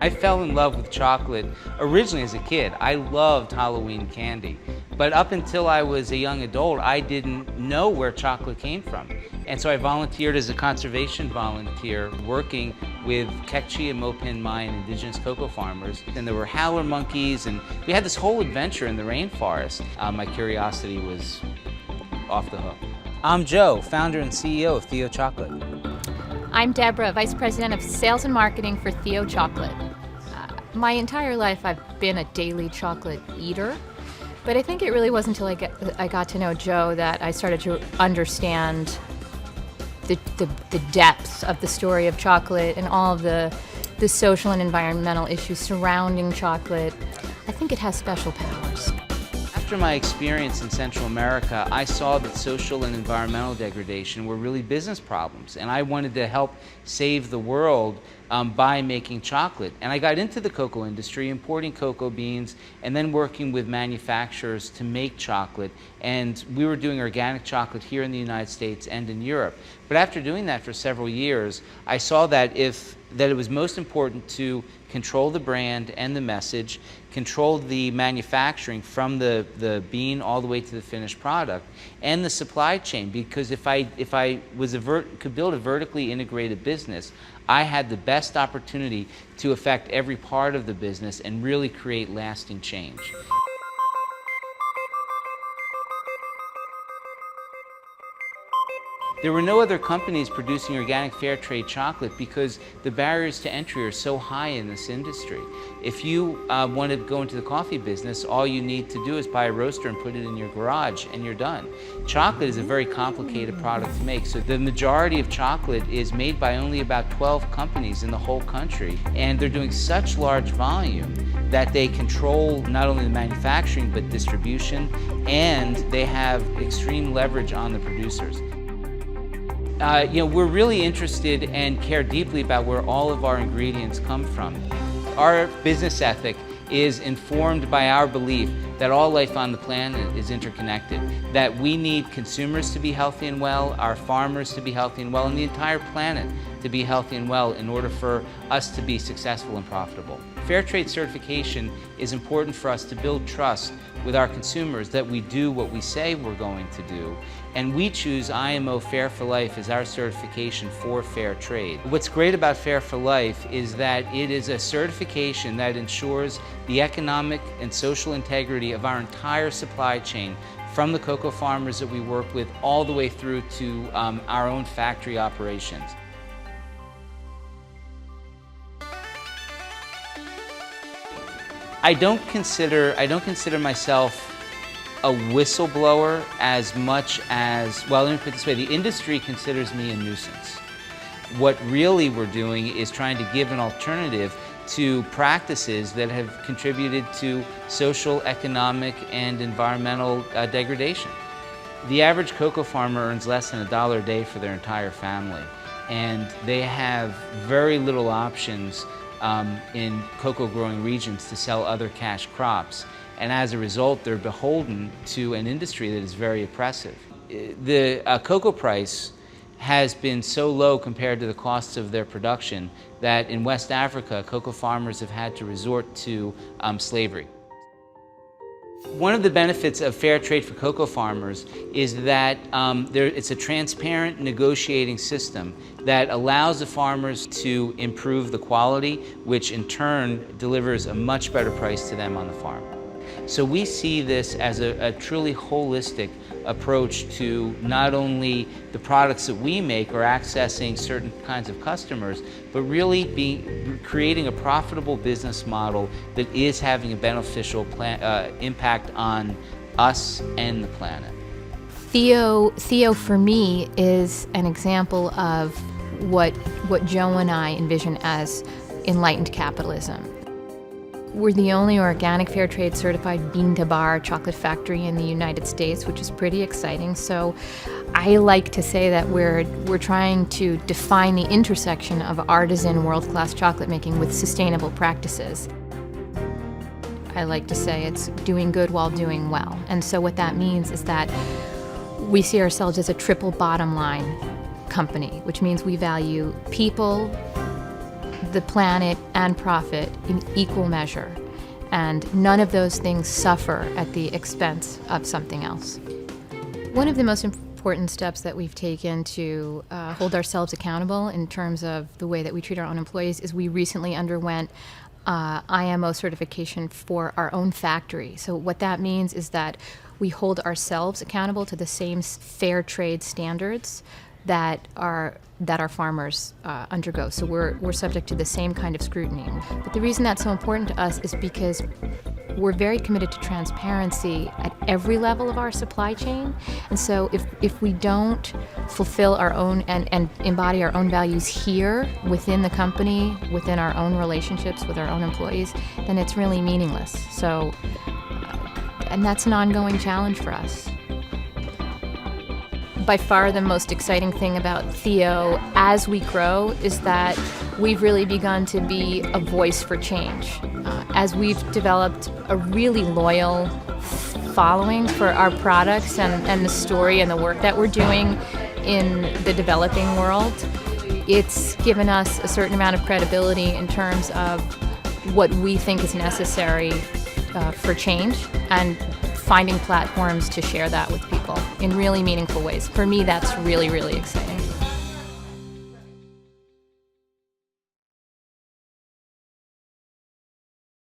I fell in love with chocolate originally as a kid. I loved Halloween candy. But up until I was a young adult, I didn't know where chocolate came from. And so I volunteered as a conservation volunteer working with Kekchi and Mopin Mayan indigenous cocoa farmers. And there were howler monkeys, and we had this whole adventure in the rainforest. My curiosity was off the hook. I'm Joe, founder and CEO of Theo Chocolate. I'm Deborah, Vice President of Sales and Marketing for Theo Chocolate. My entire life I've been a daily chocolate eater, but I think it really wasn't until I got to know Joe that I started to understand the depths of the story of chocolate and all of the social and environmental issues surrounding chocolate. I think it has special powers. After my experience in Central America, I saw that social and environmental degradation were really business problems, and I wanted to help save the world by making chocolate. And I got into the cocoa industry, importing cocoa beans, and then working with manufacturers to make chocolate. And we were doing organic chocolate here in the United States and in Europe. But after doing that for several years, I saw that it was most important to control the brand and the message, control the manufacturing from the bean all the way to the finished product, and the supply chain. Because if I could build a vertically integrated business, I had the best opportunity to affect every part of the business and really create lasting change. There were no other companies producing organic fair trade chocolate because the barriers to entry are so high in this industry. If you want to go into the coffee business, all you need to do is buy a roaster and put it in your garage and you're done. Chocolate is a very complicated product to make, so the majority of chocolate is made by only about 12 companies in the whole country, and they're doing such large volume that they control not only the manufacturing but distribution, and they have extreme leverage on the producers. We're really interested and care deeply about where all of our ingredients come from. Our business ethic is informed by our belief that all life on the planet is interconnected, that we need consumers to be healthy and well, our farmers to be healthy and well, and the entire planet to be healthy and well in order for us to be successful and profitable. Fair trade certification is important for us to build trust with our consumers that we do what we say we're going to do, and we choose IMO Fair for Life as our certification for fair trade. What's great about Fair for Life is that it is a certification that ensures the economic and social integrity of our entire supply chain, from the cocoa farmers that we work with all the way through to our own factory operations. I don't consider myself a whistleblower as much as, well, let me put it this way, the industry considers me a nuisance. What really we're doing is trying to give an alternative to practices that have contributed to social, economic, and environmental degradation. The average cocoa farmer earns less than $1 a day for their entire family, and they have very little options in cocoa growing regions to sell other cash crops. And as a result, they're beholden to an industry that is very oppressive. The cocoa price has been so low compared to the costs of their production that in West Africa, cocoa farmers have had to resort to slavery. One of the benefits of fair trade for cocoa farmers is that it's a transparent negotiating system that allows the farmers to improve the quality, which in turn delivers a much better price to them on the farm. So we see this as a truly holistic approach to not only the products that we make or accessing certain kinds of customers, but really creating a profitable business model that is having a beneficial impact on us and the planet. Theo for me is an example of what Joe and I envision as enlightened capitalism. We're the only organic fair trade certified bean to bar chocolate factory in the United States, which is pretty exciting. So I like to say that we're trying to define the intersection of artisan world-class chocolate making with sustainable practices. I like to say it's doing good while doing well. And so what that means is that we see ourselves as a triple bottom line company, which means we value people, the planet and profit in equal measure. And none of those things suffer at the expense of something else. One of the most important steps that we've taken to hold ourselves accountable in terms of the way that we treat our own employees is we recently underwent IMO certification for our own factory. So what that means is that we hold ourselves accountable to the same fair trade standards that our farmers undergo. So we're subject to the same kind of scrutiny. But the reason that's so important to us is because we're very committed to transparency at every level of our supply chain. And so if we don't fulfill our own and embody our own values here within the company, within our own relationships with our own employees, then it's really meaningless. So, and that's an ongoing challenge for us. By far the most exciting thing about Theo as we grow is that we've really begun to be a voice for change. As we've developed a really loyal following for our products and the story and the work that we're doing in the developing world, it's given us a certain amount of credibility in terms of what we think is necessary for change and finding platforms to share that with people in really meaningful ways. For me, that's really, really exciting.